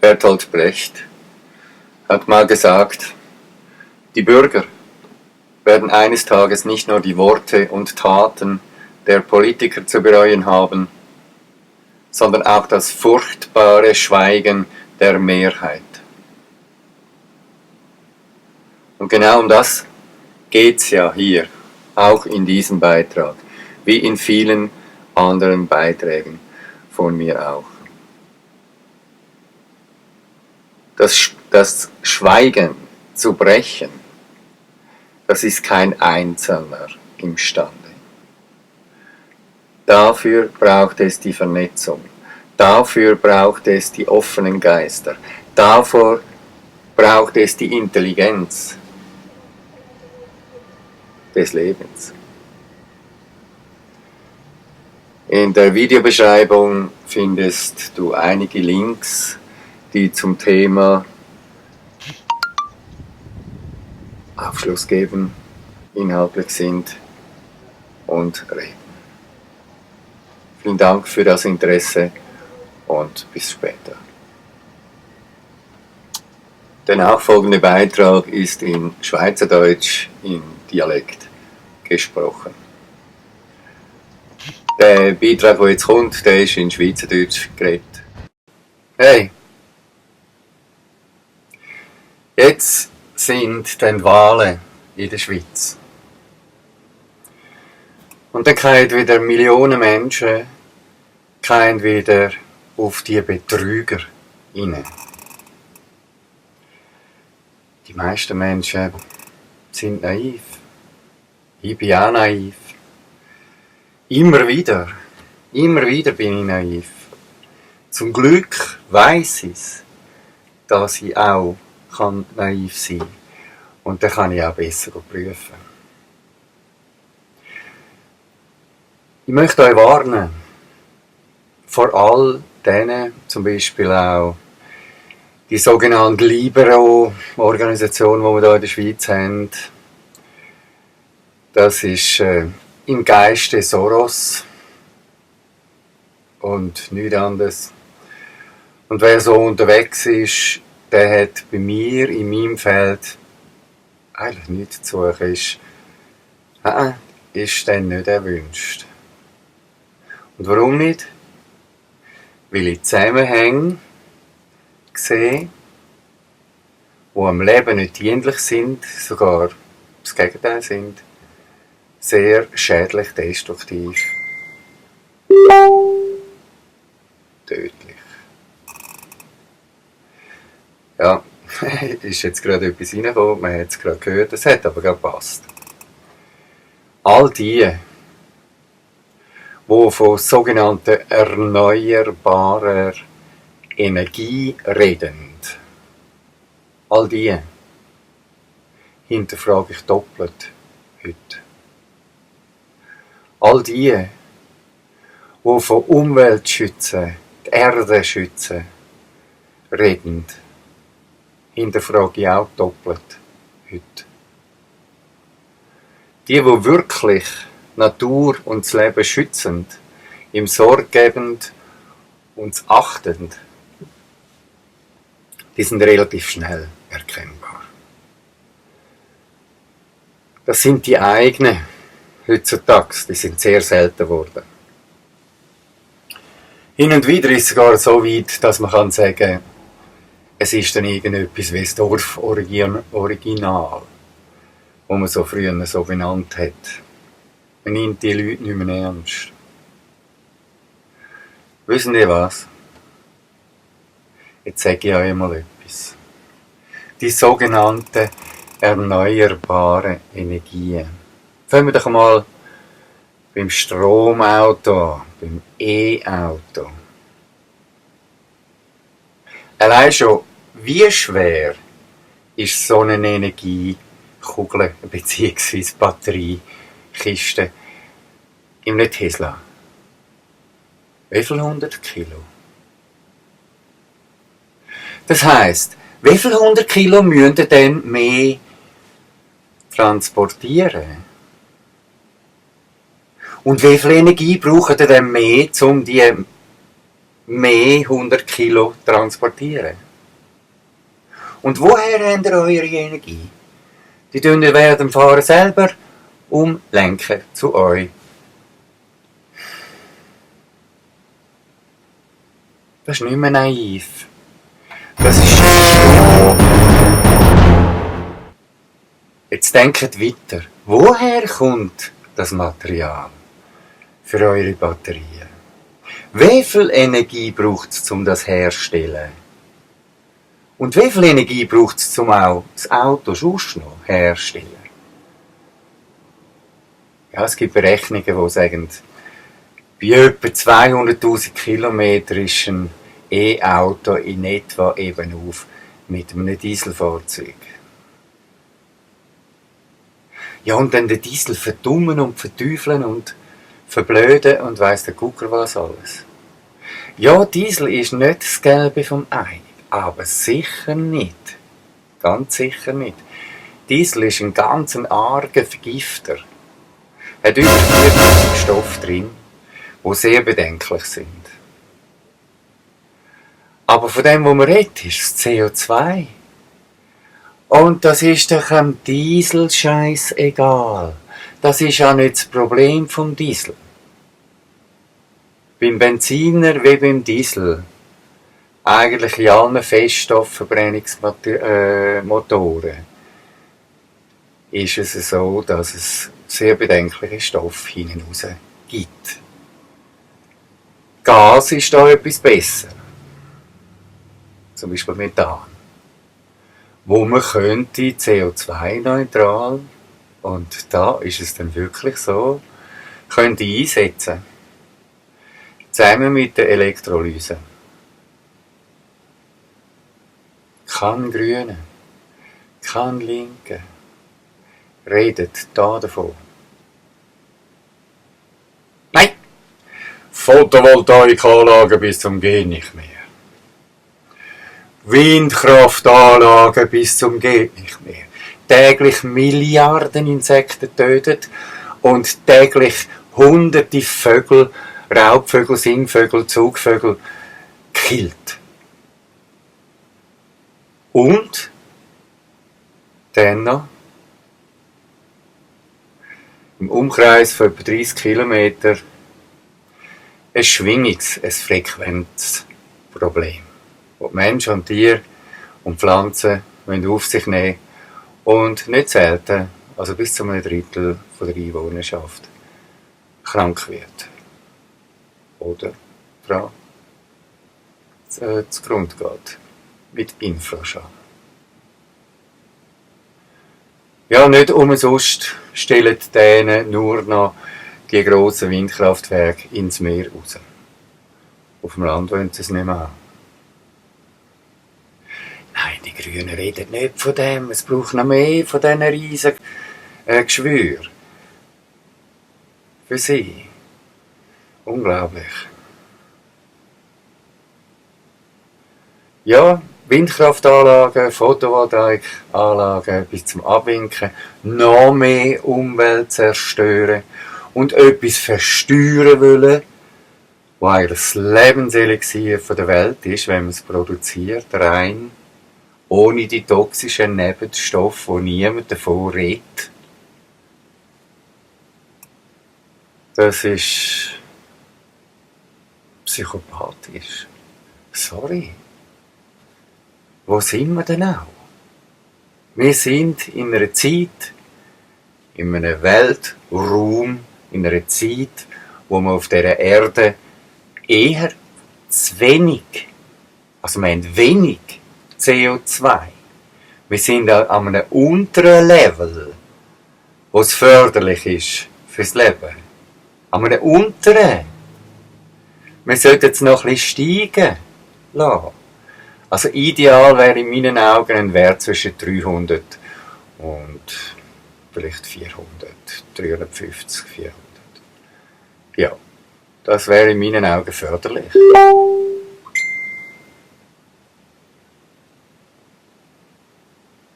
Bertolt Brecht hat mal gesagt, die Bürger werden eines Tages nicht nur die Worte und Taten der Politiker zu bereuen haben, sondern auch das furchtbare Schweigen der Mehrheit. Und genau um das geht es ja hier, auch in diesem Beitrag, wie in vielen anderen Beiträgen von mir auch. Das Schweigen zu brechen, das ist kein Einzelner imstande. Dafür braucht es die Vernetzung, dafür braucht es die offenen Geister, dafür braucht es die Intelligenz des Lebens. In der Videobeschreibung findest du einige Links, die zum Thema Aufschluss geben, inhaltlich sind und reden. Vielen Dank für das Interesse und bis später. Der nachfolgende Beitrag ist in Schweizerdeutsch in Dialekt gesprochen. Der Beitrag, der jetzt kommt, der ist in Schweizerdeutsch geredet. Hey! Jetzt sind dann Wahlen in der Schweiz. Und dann fallen wieder Millionen Menschen wieder auf die Betrüger hinein. Die meisten Menschen sind naiv. Ich bin auch naiv. Immer wieder bin ich naiv. Zum Glück weiss ich, dass ich auch naiv sein kann. Und dann kann ich auch besser prüfen. Ich möchte euch warnen, vor all denen, zum Beispiel auch die sogenannte Libero-Organisation, die wir hier in der Schweiz haben, das ist im Geiste Soros und nichts anderes. Und wer so unterwegs ist, der hat bei mir, in meinem Feld, eigentlich nichts zu suchen. Ist dann nicht erwünscht. Und warum nicht? Weil ich Zusammenhänge sehe, die am Leben nicht dienlich sind, sogar das Gegenteil sind, sehr schädlich, destruktiv, tödlich. Ja, ist jetzt gerade etwas reingekommen, man hat es gerade gehört, es hat aber gerade gepasst. All die von sogenannter erneuerbarer Energie reden, all die hinterfrage ich doppelt heute. All die von Umweltschützen, die Erde schützen, reden, hinterfrage ich auch doppelt heute. Die wirklich Natur und das Leben schützend, ihm sorggebend und achtend, die sind relativ schnell erkennbar. Das sind die eigenen heutzutage, die sind sehr selten geworden. Hin und wieder ist es sogar so weit, dass man kann sagen, es ist dann irgendetwas wie das Dorf-Original, wo man so früher so benannt hat. Man nimmt die Leute nicht mehr ernst. Wissen ihr was? Jetzt sage ich euch mal etwas. Die sogenannten erneuerbaren Energien. Fangen wir doch mal beim Stromauto an, beim E-Auto. Allein schon, wie schwer ist so eine Energiekugel bzw. Batteriekiste im Tesla? Wie viel 100 Kilo? Das heisst, wie viel 100 Kilo müssen denn mehr transportieren? Und wie viel Energie brauchen ihr denn mehr, um die mehr 100 Kilo zu transportieren? Und woher habt ihr eure Energie? Die tun ihr während dem Fahren selber umlenken zu euch. Das ist nicht mehr naiv. Das ist schlau. Jetzt denkt weiter. Woher kommt das Material für eure Batterien? Wie viel Energie braucht es, um das herzustellen? Und wie viel Energie braucht es, um auch das Auto sonst noch herzustellen? Ja, es gibt Berechnungen, die sagen, bei etwa 200'000 Kilometer ist ein E-Auto in etwa eben auf mit einem Dieselfahrzeug. Ja, und dann den Diesel verdummen und verteufeln und verblöden und weiss der Gucker was alles. Ja, Diesel ist nicht das Gelbe vom Ei, aber sicher nicht. Ganz sicher nicht. Diesel ist ein ganz arger Vergifter. Er hat über 4000 Stoffe drin, die sehr bedenklich sind. Aber von dem, was man redet, ist das CO2. Und das ist doch am Diesel scheißegal. Das ist ja nicht das Problem vom Diesel. Beim Benziner wie beim Diesel, eigentlich in allen Feststoffverbrennungsmotoren, ist es so, dass es sehr bedenkliche Stoffe hinten raus gibt. Gas ist da etwas besser. Zum Beispiel Methan. Wo man könnte CO2-neutral, und da ist es dann wirklich so, könnte einsetzen. Zusammen mit der Elektrolyse. Kein Grüne, kein Linke redet da davon. Nein! Photovoltaikanlagen bis zum Gehen nicht mehr. Windkraftanlagen bis zum Geht nicht mehr. Täglich Milliarden Insekten tötet und täglich hunderte Vögel, Raubvögel, Singvögel, Zugvögel killt. Und dann noch im Umkreis von etwa 30 Kilometern ein ein Frequenzproblem, das Menschen und Tiere und Pflanzen auf sich nehmen und nicht selten, also bis zu einem Drittel von der Einwohnerschaft, krank wird. Oder daran zugrunde geht. Mit Infraschall. Ja, nicht umsonst stellen denen nur noch die grossen Windkraftwerke ins Meer raus. Auf dem Land wollen sie es nicht mehr haben. Nein, die Grünen reden nicht von dem. Es braucht noch mehr von diesen riesen Geschwüren. Für sie. Unglaublich. Ja, Windkraftanlagen, Photovoltaikanlagen bis zum Abwinken, noch mehr Umwelt zerstören und etwas versteuern wollen, was eigentlich das Lebenselixier der Welt ist, wenn man es produziert, rein, ohne die toxischen Nebenstoffe, wo niemand davon redet. Das ist psychopathisch. Sorry. Wo sind wir denn auch? Wir sind in einer Zeit, in einem Weltraum, in einer Zeit, wo man auf dieser Erde eher zu wenig, also wir haben wenig CO2. Wir sind an einem unteren Level, wo es förderlich ist fürs Leben. An einem unteren. Wir sollten jetzt noch ein bisschen steigen lassen. Also ideal wäre in meinen Augen ein Wert zwischen 300 und vielleicht 400, 350, 400. Ja, das wäre in meinen Augen förderlich.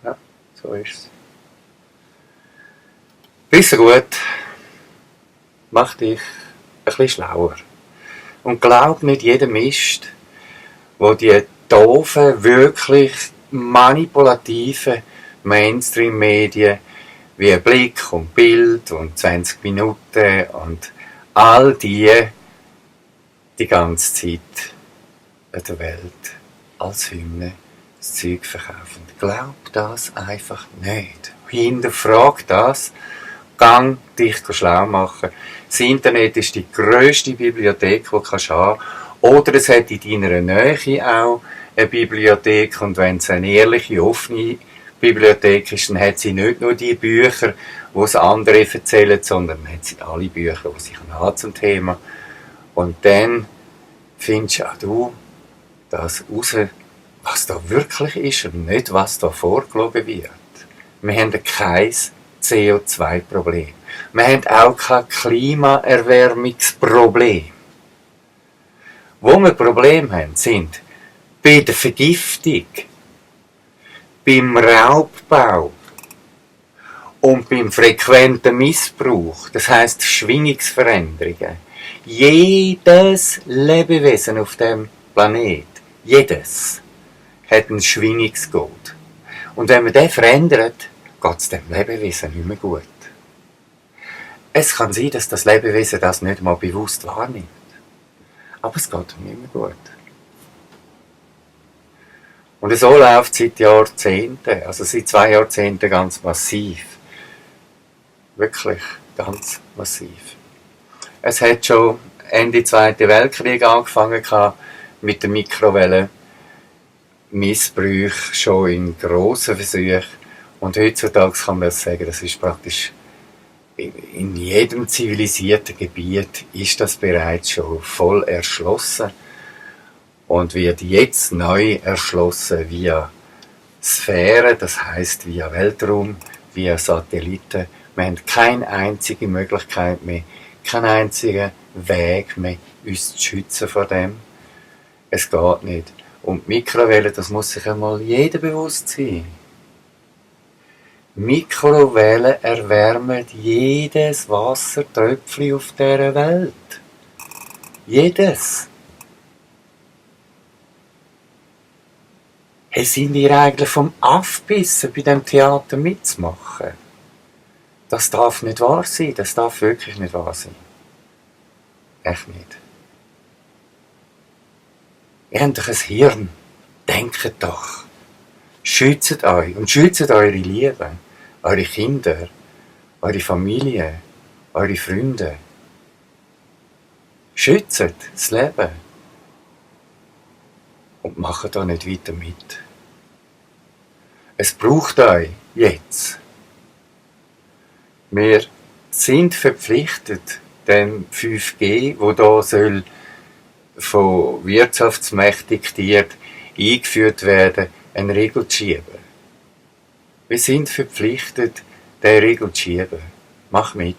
Ja, so ist es. Bisschen gut, mach dich ein bisschen schlauer. Und glaub nicht jedem Mist, wo die doofen, wirklich manipulativen Mainstream-Medien wie Blick und Bild und 20 Minuten und all die ganze Zeit in der Welt als Hymne das Zeug verkaufen. Glaub das einfach nicht. Hinterfrag das. Gang dich schlau machen. Das Internet ist die grösste Bibliothek, die du haben kannst. Oder es hat in deiner Nähe auch eine Bibliothek. Und wenn es eine ehrliche, offene Bibliothek ist, dann hat sie nicht nur die Bücher, die es andere erzählen, sondern hat sie alle Bücher, die sie zum Thema haben. Und dann findest auch du das raus, was da wirklich ist und nicht, was da vorgelogen wird. Wir haben kein CO2-Problem. Wir haben auch kein Klimaerwärmungsproblem. Wo wir Probleme haben, sind bei der Vergiftung, beim Raubbau und beim frequenten Missbrauch, das heisst Schwingungsveränderungen. Jedes Lebewesen auf dem Planet, jedes, hat einen Schwingungscode. Und wenn man den verändert, geht es dem Lebewesen nicht mehr gut. Es kann sein, dass das Lebewesen das nicht mal bewusst wahrnimmt. Aber es geht ihm nicht mehr gut. Und so läuft es seit Jahrzehnten, also seit 2 Jahrzehnten ganz massiv. Wirklich ganz massiv. Es hat schon Ende Zweiten Weltkrieg angefangen mit der Mikrowelle. Missbrauch schon in grossen Versuchen. Und heutzutage kann man sagen, das ist praktisch in jedem zivilisierten Gebiet ist das bereits schon voll erschlossen und wird jetzt neu erschlossen via Sphären, das heisst via Weltraum, via Satelliten. Wir haben keine einzige Möglichkeit mehr, keinen einzigen Weg mehr, uns zu schützen vor dem. Es geht nicht. Und Mikrowellen, das muss sich einmal jeder bewusst sein. Mikrowellen erwärmen jedes Wassertröpfchen auf dieser Welt. Jedes. Hey, sind ihr eigentlich vom Aufbissen bei diesem Theater mitzumachen? Das darf nicht wahr sein. Das darf wirklich nicht wahr sein. Echt nicht. Ihr habt doch ein Hirn. Denkt doch. Schützt euch und schützt eure Lieben, eure Kinder, eure Familie, eure Freunde. Schützt das Leben. Und macht da nicht weiter mit. Es braucht euch jetzt. Wir sind verpflichtet, dem 5G, wo da soll von Wirtschaftsmächten diktiert eingeführt werden, einen Riegel zu schieben. Wir sind verpflichtet, den Riegel zu schieben. Mach mit.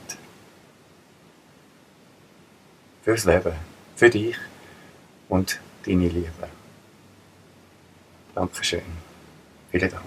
Fürs Leben. Für dich und deine Liebe. Dankeschön. Vielen Dank.